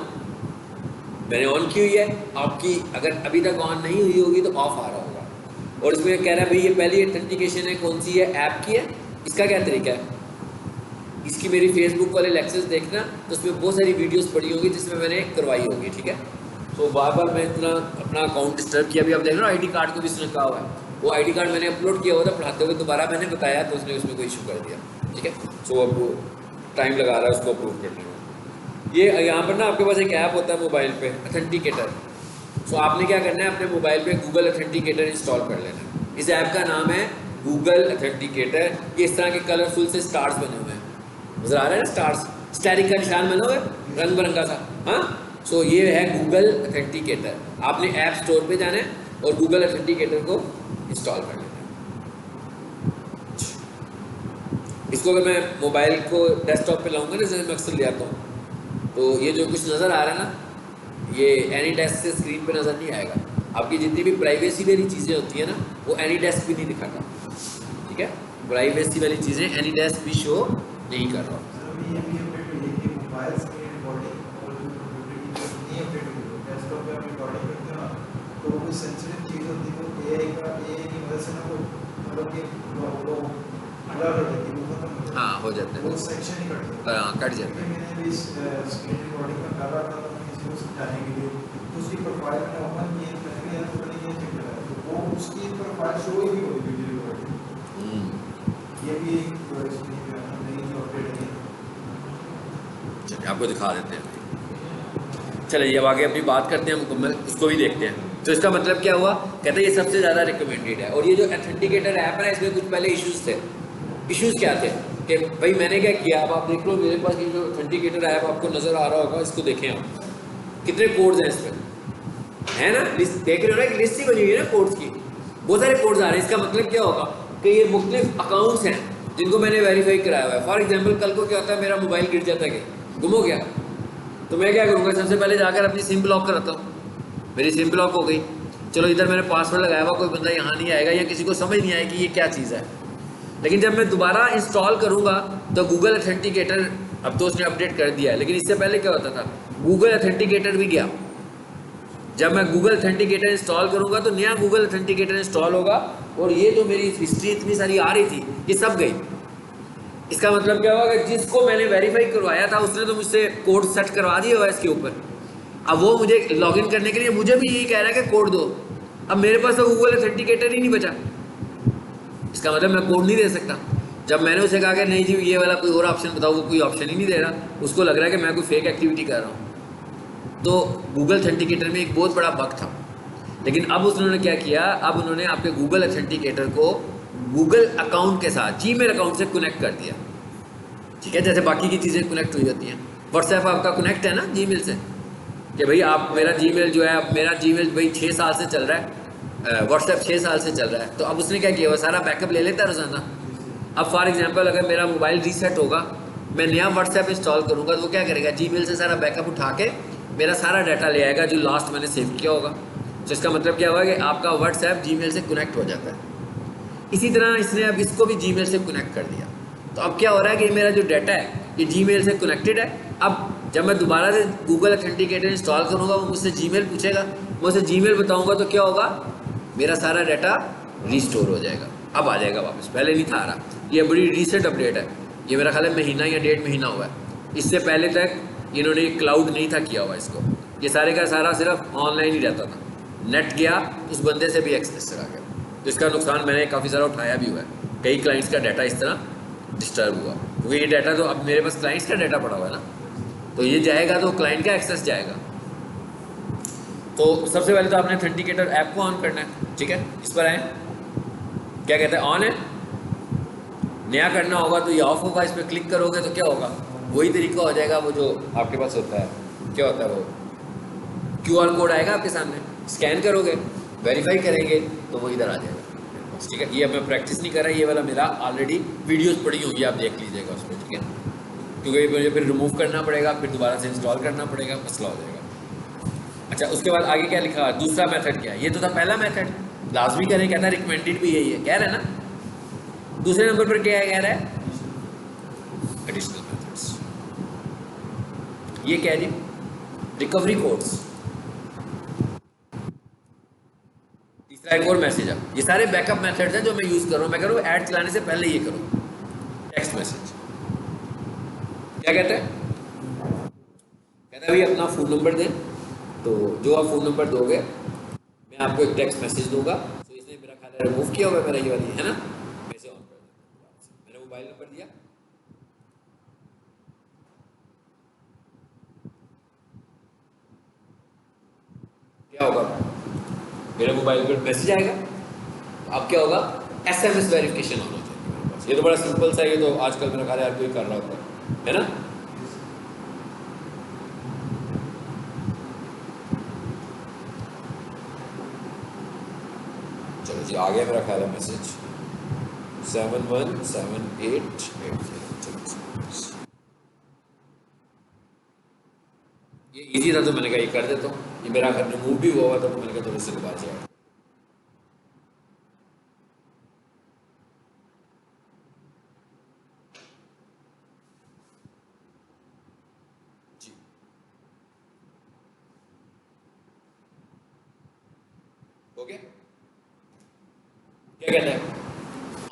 मैंने ऑन की हुई है, आपकी अगर अभी तक ऑन नहीं हुई होगी तो ऑफ आ रहा होगा। और इसमें कह रहा है भाई ये पहली ऑथेंटिकेशन है, कौन सी है? ऐप की है। इसका क्या तरीका है? इसकी मेरी फेसबुक वाले लेक्चर्स देखना, तो उसमें बहुत सारी वीडियोस पड़ी होगी जिसमें मैंने करवाई होगी, ठीक है। तो बार बार मैं इतना अपना अकाउंट डिस्टर्ब किया। अभी आप देख रहे हो आईडी कार्ड को भी उसने कहा हुआ है, वो आईडी कार्ड मैंने अपलोड किया हुआ था, पढ़ाते हुए दोबारा मैंने बताया तो उसने उसमें कोई इशू कर दिया, ठीक है। सो अब टाइम लगा रहा है उसको अप्रूव करने में। ये यहाँ पर ना आपके पास एक ऐप होता है मोबाइल पे, ऑथेंटिकेटर। सो आपने क्या करना है, अपने मोबाइल पे गूगल ऑथेंटिकेटर इंस्टॉल कर लेना है। इस ऐप का नाम है गूगल ऑथेंटिकेटर। ये इस तरह के कलरफुल से स्टार्स बने हुए हैं, नजर आ रहा है ना? स्टार्स, स्टैरिक का निशान बना हुआ है रंग बिरंगा सा। हाँ, सो ये है गूगल ऑथेंटिकेटर। आपने ऐप स्टोर पे जाना है और गूगल ऑथेंटिकेटर को इंस्टॉल कर लेना है। इसको अगर मैं मोबाइल को डेस्कटॉप पे लाऊंगा ना, जैसे मैं अक्सर ले आता हूँ, तो ये जो कुछ नज़र आ रहा है ना, ये एनी डेस्क से स्क्रीन पे नज़र नहीं आएगा। आपकी जितनी भी प्राइवेसी वाली चीज़ें होती है ना, वो एनी डेस्क भी नहीं दिखाता, ठीक है। प्राइवेसी वाली चीज़ें एनी डेस्क भी शो नहीं कर रहा। हाँ, हो जाता है, वो सेक्शन ही कट जाता है। हाँ, कट जाता है। मैंने इस स्क्रीन रिकॉर्डिंग में कर रहा था तो किसी को समझाने के लिए, तो उसकी प्रोफाइल में ओपन किए मैंने यार तो नहीं किया, चेक करा तो वो उसकी प्रोफाइल शो ही नहीं हो रही वीडियो रिकॉर्डिंग। ये भी एक नई जो अपडेट है। चलिए आपको दिखा देते हैं। चलिए अब आगे अपनी बात करते हैं मुकम्मल, इसको भी देखते हैं। तो इसका मतलब क्या हुआ? कहते हैं ये सबसे ज़्यादा रिकमेंडेड है। और ये जो ऑथेंटिकेटर ऐप है इसमें कुछ पहले इश्यूज़ थे। इश्यूज़ क्या थे कि भाई मैंने क्या किया, अब आप देख लो मेरे पास ये जो ऑथेंटिकेटर ऐप आपको नज़र आ रहा होगा, इसको देखें आप, कितने कोड्स हैं इसमें, है ना? लिस्ट देख रहे हो ना, एक लिस्ट ही बनी हुई है ना कोड्स की, बहुत सारे कोड्स आ रहे हैं। इसका मतलब क्या होगा कि ये मुख्तलिफ अकाउंट्स हैं जिनको मैंने वेरीफाई कराया हुआ है। फॉर एग्जाम्पल कल को क्या होता है, मेरा मोबाइल गिर जाता है, गुम हो गया, तो मैं क्या करूँगा? सबसे पहले जाकर अपनी सिम ब्लॉक कराता हूँ। मेरी सिम ब्लॉक हो गई, चलो इधर मैंने पासवर्ड लगाया हुआ, कोई बंदा यहाँ नहीं आएगा या किसी को समझ नहीं आएगी कि ये क्या चीज़ है। लेकिन जब मैं दोबारा इंस्टॉल करूँगा तो गूगल ऑथेंटिकेटर, अब तो उसने अपडेट कर दिया है, लेकिन इससे पहले क्या होता था, गूगल ऑथेंटिकेटर भी गया। जब मैं गूगल ऑथेंटिकेटर इंस्टॉल करूँगा तो नया गूगल ऑथेंटिकेटर इंस्टॉल होगा और ये जो मेरी हिस्ट्री इतनी सारी आ रही थी ये सब गई। इसका मतलब क्या होगा कि जिसको मैंने वेरीफाई करवाया था उसने तो मुझसे कोड सेट करवा दिया हुआ है इसके ऊपर। अब वो मुझे लॉगिन करने के लिए मुझे भी यही कह रहा है कि कोड दो। अब मेरे पास तो गूगल ऑथेंटिकेटर ही नहीं बचा, इसका मतलब मैं कोड नहीं दे सकता। जब मैंने उसे कहा कि नहीं जी ये वाला कोई और ऑप्शन बताओ, वो कोई ऑप्शन ही नहीं दे रहा, उसको लग रहा है कि मैं कोई फेक एक्टिविटी कर रहा हूँ। तो गूगल ऑथेंटिकेटर में एक बहुत बड़ा बग था। लेकिन अब उन्होंने क्या किया, अब उन्होंने आपके गूगल ऑथेंटिकेटर को गूगल अकाउंट के साथ जीमेल अकाउंट से कनेक्ट कर दिया, ठीक है, जैसे बाकी की चीज़ें कनेक्ट हुई होती हैं। व्हाट्सएप आपका कनेक्ट है ना जीमेल से, कि भाई आप मेरा जीमेल जो है, मेरा जीमेल भाई 6 साल से चल रहा है, व्हाट्सएप 6 साल से चल रहा है, तो अब उसने क्या किया, वो सारा बैकअप ले लेता है रोज़ाना। अब फॉर एग्जांपल अगर मेरा मोबाइल रीसेट होगा, मैं नया व्हाट्सएप इंस्टॉल करूँगा, तो वो क्या करेगा, जीमेल से सारा बैकअप उठा के मेरा सारा डाटा ले आएगा जो लास्ट मैंने सेव किया होगा। तो इसका मतलब क्या हुआ कि आपका व्हाट्सएप जीमेल से कनेक्ट हो जाता है। इसी तरह इसने अब इसको भी जीमेल से कनेक्ट कर दिया। तो अब क्या हो रहा है कि मेरा जो डाटा है ये जीमेल से कनेक्टेड है। अब जब मैं दोबारा से गूगल ऑथेंटिकेटर इंस्टॉल करूँगा, वो मुझसे जीमेल पूछेगा, मैं उसे जीमेल बताऊँगा तो क्या होगा, मेरा सारा डाटा रिस्टोर हो जाएगा। अब आ जाएगा वापस, पहले नहीं था आ रहा। ये बड़ी रीसेंट अपडेट है, ये मेरा ख्याल है महीना या 1.5 महीना हुआ है। इससे पहले तक इन्होंने क्लाउड नहीं था किया हुआ इसको, ये सारे का सारा सिर्फ ऑनलाइन ही रहता था। नेट गया उस बंदे से भी एक्सेस चला गया, तो इसका नुकसान मैंने काफ़ी सारा उठाया भी हुआ है। कई क्लाइंट्स का डाटा इस तरह डिस्टर्ब हुआ, क्योंकि ये डाटा तो अब मेरे पास क्लाइंट्स का डाटा पड़ा हुआ है ना, तो ये जाएगा तो क्लाइंट का एक्सेस जाएगा। तो सबसे पहले तो आपने ऑथेंटिकेटर ऐप को ऑन करना है, ठीक है। इस पर आए, क्या कहते हैं, ऑन है। नया करना होगा तो ये ऑफ होगा, इस पर क्लिक करोगे तो क्या होगा, वही तरीका हो जाएगा वो जो आपके पास होता है। क्या होता है वो, QR कोड आएगा आपके सामने, स्कैन करोगे, वेरीफाई करेंगे तो वो इधर आ जाएगा, ठीक है। ये अब मैं प्रैक्टिस नहीं कर रहा, ये वाला मेरा ऑलरेडी वीडियोस पड़ी होंगी, आप देख लीजिएगा उसमें, ठीक है। क्योंकि मुझे फिर रिमूव करना पड़ेगा, फिर दोबारा से इंस्टॉल करना पड़ेगा, मसला हो जाएगा। अच्छा, उसके बाद आगे क्या लिखा, दूसरा मेथड क्या है, ये तो था पहला मेथड, लाजमी करें, कहता है रिकमेंडेड भी यही है, कह रहा है ना। दूसरे नंबर पर क्या है, कह रहा है एडिशनल मेथड्स। ये कह रही रिकवरी कोड्स। तीसरा एक और मैसेज है, ये सारे बैकअप मेथड्स हैं जो मैं यूज कर रहा हूं। मैं कह रहा हूं ऐड चलाने से पहले ये करो, टेक्स्ट मैसेज। क्या कहता है, कहता है भाई अपना फ़ोन नंबर दें, तो जो आप फ़ोन नंबर दोगे मैं आपको एक टेक्स्ट मैसेज दूंगा। तो इसने मेरा ख्याल रिमूव किया हुआ है मेरा ये वाली, है ना, मैं इसे ऑन कर दूंगा। मेरा मोबाइल नंबर दिया, क्या होगा, मेरे मोबाइल पर मैसेज आएगा। अब क्या होगा, SMS वेरिफिकेशन ऑन हो जाएगा मेरे पास। ये तो बड़ा सिंपल सा, ये तो आजकल मेरा ख्याल है हर कोई कर रहा होता है ना। चलो जी, आ गया मेरा ख्याल है मैसेज 717880। ये इजी था तो मैंने कहा ये कर देता हूँ। ये मेरा घर रिमूव भी हुआ था तो मैंने कहा थोड़ी सी बात जाए। जी, हो गया, क्या कहते हैं,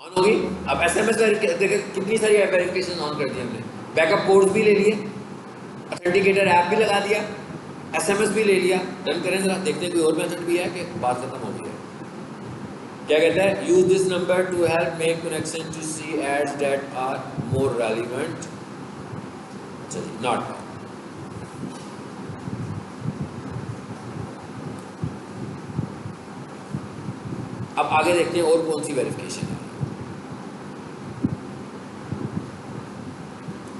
ऑन होगी। अब SMS देखिए कितनी सारी वेरिफिकेशन ऑन कर दी हमने, बैकअप कोड्स भी ले लिए, ऑथेंटिकेटर ऐप भी लगा दिया, SMS भी ले लिया। डन करें जरा, देखते हैं कोई और मेथड भी है कि बात खत्म हो गई है। क्या कहता है, use this number to help make connection to see ads that are more relevant. चलिए, नॉट। अब आगे देखते हैं और कौन सी वेरिफिकेशन है।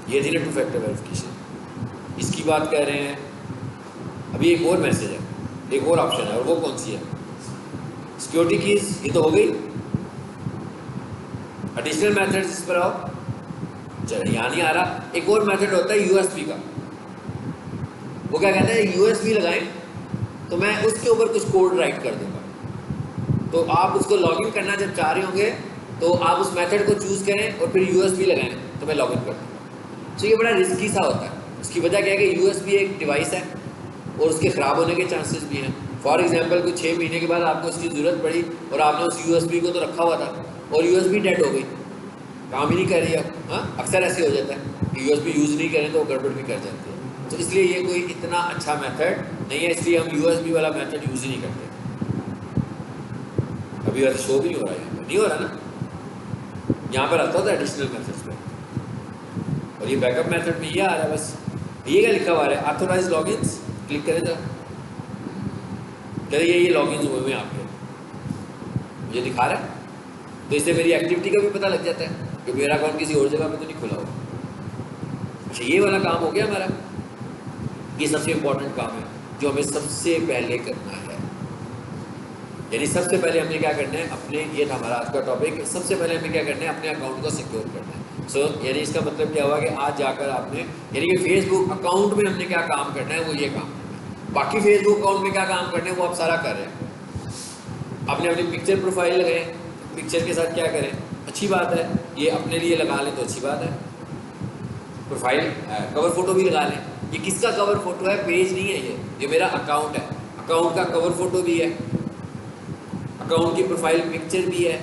ये थी ना 2 फैक्टर वेरिफिकेशन, इसकी बात कर रहे हैं। अभी एक और मैसेज है, एक और ऑप्शन है, और वो कौन सी है, सिक्योरिटी कीज। ये तो हो गई। एडिशनल मेथड्स, इस पर आओ। चलिए, यहाँ नहीं आ रहा। एक और मेथड होता है USB का। वो क्या कहता है, USB लगाएं तो मैं उसके ऊपर कुछ कोड राइट कर दूंगा। तो आप उसको लॉगिन करना जब चाह रहे होंगे तो आप उस मेथड को चूज करें और फिर USB लगाएं तो मैं लॉगिन कर दूंगा। तो ये बड़ा रिस्की सा होता है। उसकी वजह क्या है कि USB एक डिवाइस है और उसके ख़राब होने के चांसेस भी हैं। फॉर एग्जांपल कोई 6 महीने के बाद आपको उसकी ज़रूरत पड़ी और आपने उस USB को तो रखा हुआ था और USB डेड हो गई, काम ही नहीं कर रही अब। हाँ, अक्सर ऐसे हो जाता है कि USB यूज़ नहीं करें तो वो गड़बड़ भी कर जाती है। तो इसलिए ये कोई इतना अच्छा मेथड नहीं है, इसलिए हम USB वाला मेथड यूज़ ही नहीं करते। अभी वैसे शो भी नहीं हो रहा है, नहीं हो रहा ना। यहाँ पर आता था एडिशनल मेथड्स पे, और ये बैकअप मेथड में ये आ रहा है। बस ये क्या लिखा हुआ है, ऑथोराइज लॉगिन्स। क्लिक करें तो चलिए, ये लॉगिन हुए हुए आपके मुझे दिखा रहा है। तो इससे मेरी एक्टिविटी का भी पता लग जाता है कि मेरा अकाउंट किसी और जगह पे तो नहीं खुला हुआ। अच्छा, ये वाला काम हो गया हमारा। ये सबसे इम्पोर्टेंट काम है जो हमें सबसे पहले करना है। यानी सबसे पहले हमने क्या करना है, अपने, ये था हमारा आज का टॉपिक, सबसे पहले हमें क्या करना है, अपने अकाउंट को सिक्योर करना है। यानी इसका मतलब क्या हुआ कि आज जाकर आपने, यानी कि फेसबुक अकाउंट में हमने क्या काम करना है, वो ये काम करना है। बाकी फेसबुक अकाउंट में क्या काम करना है वो आप सारा कर रहे हैं। आपने अपनी पिक्चर प्रोफाइल लगाए, पिक्चर के साथ क्या करें, अच्छी बात है, ये अपने लिए लगा लें तो अच्छी बात है। प्रोफाइल कवर फोटो भी लगा लें। ये किसका कवर फोटो है, पेज नहीं है, ये मेरा अकाउंट है। अकाउंट का कवर फोटो भी है, अकाउंट की प्रोफाइल पिक्चर भी है,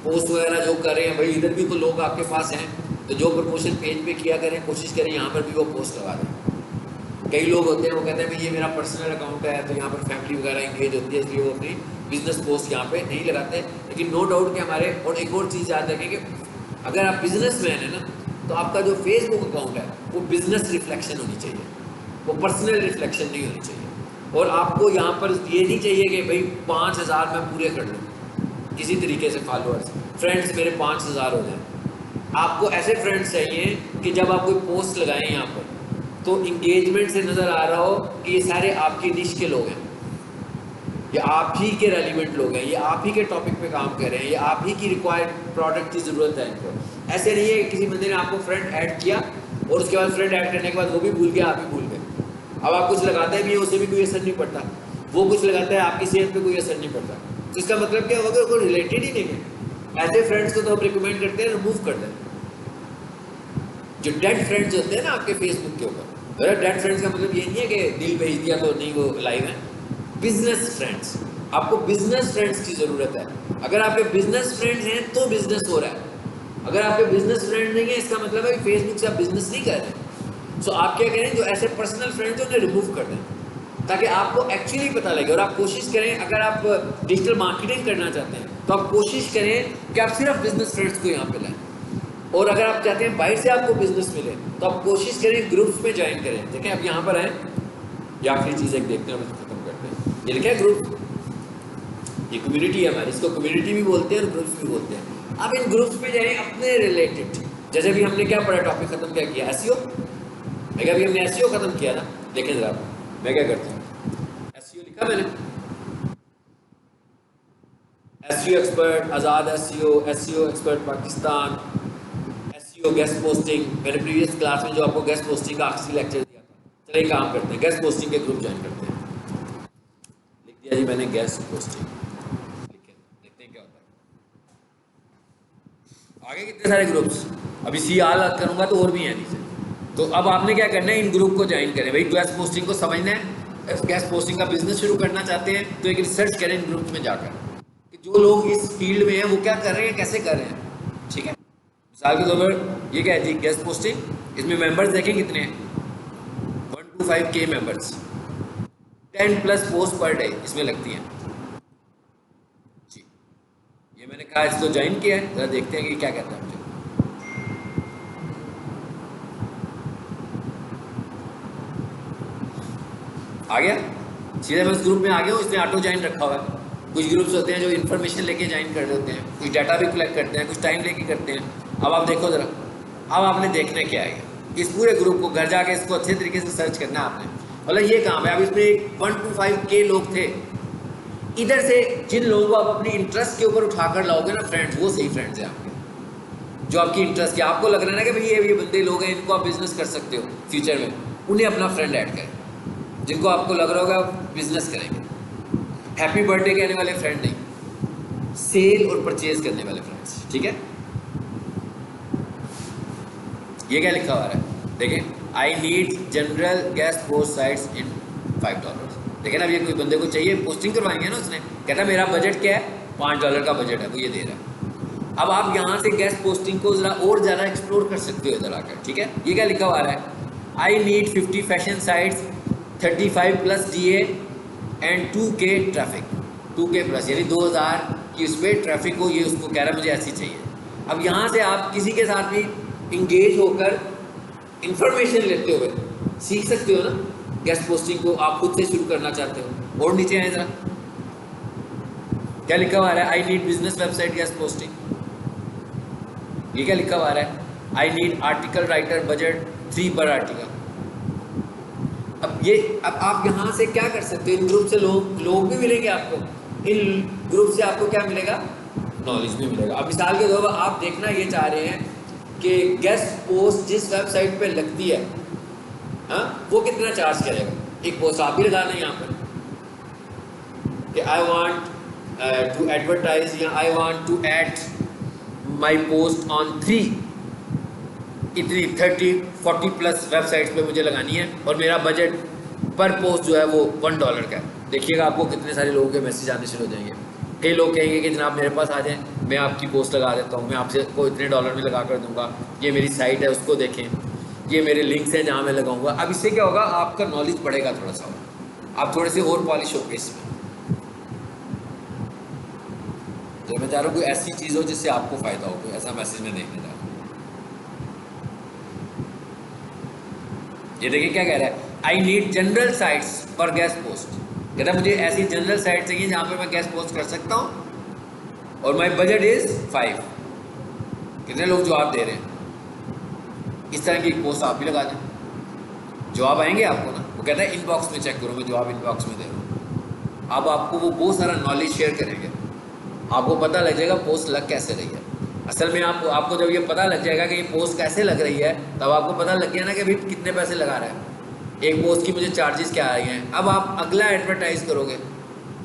पोस्ट वगैरह जो कर रहे हैं, भाई इधर भी तो लोग आपके पास हैं, तो जो प्रमोशन पेज पे किया करें, कोशिश करें यहाँ पर भी वो पोस्ट लगा दें। कई लोग होते हैं वो कहते हैं भाई ये मेरा पर्सनल अकाउंट है, तो यहाँ पर फैमिली वगैरह इंगेज होती है, इसलिए वो अपनी बिजनेस पोस्ट यहाँ पे नहीं लगाते। लेकिन नो डाउट कि हमारे, और एक और चीज़ याद रखें कि अगर आप बिजनेसमैन है ना, तो आपका जो फेसबुक अकाउंट है वो बिजनेस रिफ्लेक्शन होनी चाहिए, वो पर्सनल रिफ्लेक्शन नहीं होनी चाहिए। और आपको यहाँ पर ये नहीं चाहिए कि भाई 5000 मैं पूरे कर लूँ किसी तरीके से, फॉलोअर्स फ्रेंड्स मेरे 5000 हो जाए। आपको ऐसे फ्रेंड्स चाहिए कि जब आप कोई पोस्ट लगाएं यहाँ पर तो इंगेजमेंट से नज़र आ रहा हो कि ये सारे आपकी निश के लोग हैं, ये आप ही के रेलिवेंट लोग हैं, ये आप ही के टॉपिक पे काम कर रहे हैं, ये आप ही की रिक्वायर्ड प्रोडक्ट की ज़रूरत है इनको। ऐसे नहीं है कि किसी बंदे ने आपको फ्रेंड ऐड किया और उसके बाद फ्रेंड ऐड करने के बाद वो भी भूल गया, आप भी भूल गए। अब आप कुछ लगाते भी हैं, उसे भी कोई असर नहीं पड़ता, वो कुछ लगाता है, आपकी सेहत पे कोई असर नहीं पड़ता। तो इसका मतलब क्या होगा, कोई रिलेटेड ही नहीं है। ऐसे फ्रेंड्स को तो हम रिकमेंड करते हैं, रिमूव कर दें। जो डेड फ्रेंड्स होते हैं ना आपके फेसबुक के ऊपर, डेड फ्रेंड्स का मतलब ये नहीं है कि दिल भेज दिया तो नहीं वो लाइव है। बिजनेस फ्रेंड्स, आपको बिजनेस फ्रेंड्स की ज़रूरत है। अगर आपके बिजनेस फ्रेंड्स हैं तो बिजनेस हो रहा है, अगर आपके बिजनेस फ्रेंड नहीं है इसका मतलब है कि फेसबुक से आप बिजनेस नहीं कर रहे। सो आप क्या करें, जो ऐसे पर्सनल फ्रेंड्स हैं उन्हें रिमूव कर दें ताकि आपको एक्चुअली पता लगे। और आप कोशिश करें, अगर आप डिजिटल मार्केटिंग करना चाहते हैं तो आप कोशिश करें कि आप सिर्फ बिजनेस फ्रेंड्स को यहाँ पे लाएं। और अगर आप चाहते हैं बाहर से आपको बिजनेस मिले तो आप कोशिश करें ग्रुप्स में ज्वाइन करें। देखें अब यहाँ पर आए, या आखिरी चीज़ एक देखते हैं, खत्म करते हैं। ये लिखा है ग्रुप, ये कम्युनिटी है हमारी, इसको कम्युनिटी भी बोलते हैं और ग्रुप्स भी बोलते हैं। आप इन ग्रुप्स पे जाएं अपने रिलेटेड, जैसे भी हमने क्या पढ़ा, टॉपिक खत्म क्या किया, एसईओ। मैं क्या, अभी हमने एसईओ खत्म किया ना, देखें जरा मैं क्या करता हूँ, एसईओ लिखा मैंने, SEO expert, Azad SEO, SEO expert Pakistan, SEO guest posting. मैंने प्रीवियस क्लास में जो आपको गेस्ट पोस्टिंग का आखिरी लेक्चर दिया था। चलिए काम करते हैं, गेस्ट पोस्टिंग के ग्रुप ज्वाइन करते हैं। लिख दिया जी मैंने गेस्ट पोस्टिंग, देखते हैं क्या होता है। आगे कितने सारे ग्रुप्स, अभी सी आल करूँगा तो और भी हैं नीचे। तो अब आपने क्या करना है, इन ग्रुप को ज्वाइन करें। भाई गेस्ट पोस्टिंग को समझना है, गेस्ट पोस्टिंग का बिजनेस शुरू करना चाहते हैं तो एक रिसर्च करें इन ग्रुप में जाकर कि जो लोग इस फील्ड में हैं वो क्या कर रहे हैं, कैसे कर रहे हैं। ठीक है, मिसाल के तौर पर ये क्या है जी, गेस्ट पोस्टिंग, इसमें मेंबर्स देखें कितने हैं, 125K members, 10+ post per day इसमें लगती हैं जी। ये मैंने कहा इसको ज्वाइन किया है, जरा देखते हैं कि क्या कहता है मुझे। आ गया, सीधे मैं उस ग्रुप में आ गया हूँ, इसने ऑटो ज्वाइन रखा हुआ है। कुछ ग्रुप्स होते हैं जो इन्फॉर्मेशन लेके ज्वाइन कर देते हैं, कुछ डाटा भी कलेक्ट करते हैं, कुछ टाइम लेके करते हैं। अब आप देखो ज़रा, अब आपने देखना क्या है, इस पूरे ग्रुप को घर जाके इसको अच्छे तरीके से सर्च करना है आपने। मतलब ये काम है। अब इसमें 125K लोग थे, इधर से जिन लोगों को आप अपनी इंटरेस्ट के ऊपर उठाकर लाओगे ना फ्रेंड्स, वो सही फ्रेंड्स हैं आपके, जो आपकी इंटरेस्ट के, आपको लग रहा है ना कि भाई ये बंदे लोग हैं, इनको आप बिजनेस कर सकते हो फ्यूचर में, उन्हें अपना फ्रेंड ऐड करें। जिनको आपको लग रहा होगा बिजनेस करेंगे, हैप्पी बर्थडे कहने वाले फ्रेंड नहीं, सेल और परचेज करने वाले फ्रेंड्स। ठीक है, ये क्या लिखा हुआ है देखें, I need general guest post sites in $5। देखें ना, अब ये कोई बंदे को चाहिए, पोस्टिंग करवाएंगे ना, उसने कहता मेरा बजट क्या है, $5 का बजट है, वो ये दे रहा है। अब आप यहाँ से गेस्ट पोस्टिंग को जरा और ज़्यादा एक्सप्लोर कर सकते हो इधर आकर। ठीक है, ये क्या लिखा हुआ है, I need 50 fashion sites, 35+ DA and 2K traffic, 2K+, यानी 2000 की उस पर ट्रैफिक हो, ये उसको कह रहा है मुझे ऐसी चाहिए। अब यहाँ से आप किसी के साथ भी इंगेज होकर इंफॉर्मेशन लेते हुए सीख सकते हो ना गेस्ट पोस्टिंग को, आप खुद से शुरू करना चाहते हो। और नीचे आए जरा, क्या लिखा हुआ है, I need business website guest posting. ये क्या लिखा हुआ है, I need article writer budget 3 पर आर्टिकल। अब आप यहाँ से क्या कर सकते हो, इन ग्रुप से लोग भी मिलेंगे आपको, इन ग्रुप से आपको क्या मिलेगा, नॉलेज भी मिलेगा। अब मिसाल के तौर पर आप देखना ये चाह रहे हैं कि गेस्ट पोस्ट जिस वेबसाइट पे लगती है, हाँ, वो कितना चार्ज करेगा। एक पोस्ट आप भी लगाना है यहाँ पर कि आई वांट टू एडवर्टाइज, या I want to add my post on 3 इतनी 30-40+ वेबसाइट्स पे मुझे लगानी है, और मेरा बजट पर पोस्ट जो है वो $1 का है। देखिएगा आपको कितने सारे लोगों के मैसेज आने शुरू हो जाएंगे। कई लोग कहेंगे कि जनाब मेरे पास आ जाएं, मैं आपकी पोस्ट लगा देता हूँ, मैं आपसे को इतने डॉलर में लगा कर दूंगा, ये मेरी साइट है उसको देखें, ये मेरे लिंक्स हैं जहाँ मैं लगाऊंगा। अब इससे क्या होगा, आपका नॉलेज बढ़ेगा थोड़ा सा, आप थोड़े से और पॉलिश होंगे इसमें। तो मैं चाह रहा हूँ कोई ऐसी चीज़ हो जिससे आपको फ़ायदा हो, कोई ऐसा मैसेज मैं देखने जा रहा हूँ। ये देखिए क्या कह रहा है, I need general sites for guest post. कहता है मुझे ऐसी जनरल साइट चाहिए जहाँ पे मैं गेस्ट पोस्ट कर सकता हूँ, और माई बजट इज़ 5। कितने लोग जवाब दे रहे हैं? इस तरह की पोस्ट आप भी लगा दें, जवाब आएंगे आपको ना। वो कहता है इनबॉक्स में चेक करो, मैं जवाब इनबॉक्स में दे रहा हूँ। अब आपको वो बहुत सारा नॉलेज शेयर करेंगे, आपको पता लग जाएगा पोस्ट लग कैसे रही है। असल में आपको जब ये पता लग जाएगा कि ये पोस्ट कैसे लग रही है, तब आपको पता लग गया ना कि अभी कितने पैसे लगा रहा है, एक पोस्ट की मुझे चार्जेस क्या आ रही हैं। अब आप अगला एडवर्टाइज करोगे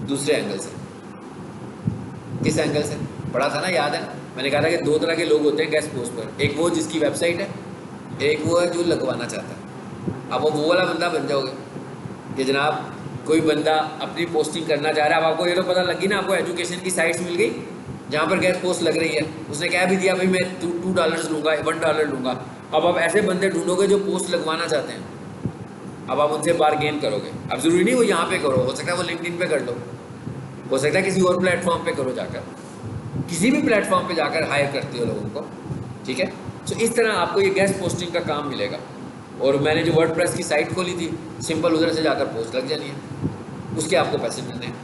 दूसरे एंगल से। किस एंगल से पढ़ा था ना, याद है? मैंने कहा था कि 2 तरह के लोग होते हैं गेस्ट पोस्ट पर, एक वो जिसकी वेबसाइट है, एक वो है जो लगवाना चाहता है। अब वो वाला बंदा बन जाओगे कि जनाब कोई बंदा अपनी पोस्टिंग करना चाह रहा है। अब आपको ये तो पता लगी ना, आपको एजुकेशन की साइट्स मिल गई जहाँ पर गेस्ट पोस्ट लग रही है, उसने कह भी दिया भाई मैं $2 लूँगा, $1 लूँगा। अब आप ऐसे बंदे ढूंढोगे जो पोस्ट लगवाना चाहते हैं, अब आप उनसे बारगेन करोगे। अब ज़रूरी नहीं वो यहाँ पे करो, हो सकता है वो लिंक्डइन पे कर लो, हो सकता है किसी और प्लेटफॉर्म पे करो, जाकर किसी भी प्लेटफॉर्म पे जाकर हायर करते हो लोगों को, ठीक है। तो इस तरह आपको ये गेस्ट पोस्टिंग का काम मिलेगा। और मैंने जो वर्डप्रेस की साइट खोली थी, सिंपल उधर से जाकर पोस्ट लग जानी है, उसके आपको पैसे मिलने हैं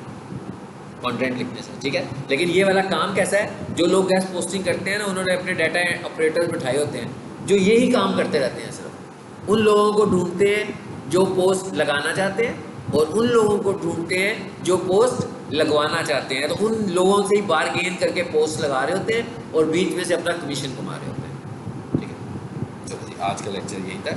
कंटेंट लिखने से, ठीक है। लेकिन ये वाला काम कैसा है, जो लोग गेस्ट पोस्टिंग करते हैं ना, उन्होंने अपने डाटा ऑपरेटर्स बिठाए होते हैं जो यही काम करते रहते हैं, सिर्फ उन लोगों को ढूंढते हैं जो पोस्ट लगाना चाहते हैं, और उन लोगों को ढूंढते हैं जो पोस्ट लगवाना चाहते हैं। तो उन लोगों से ही बारगेन करके पोस्ट लगा रहे होते हैं और बीच में से अपना कमीशन कमा रहे होते हैं, ठीक है। चलो जी, आज का लेक्चर यहीं तक।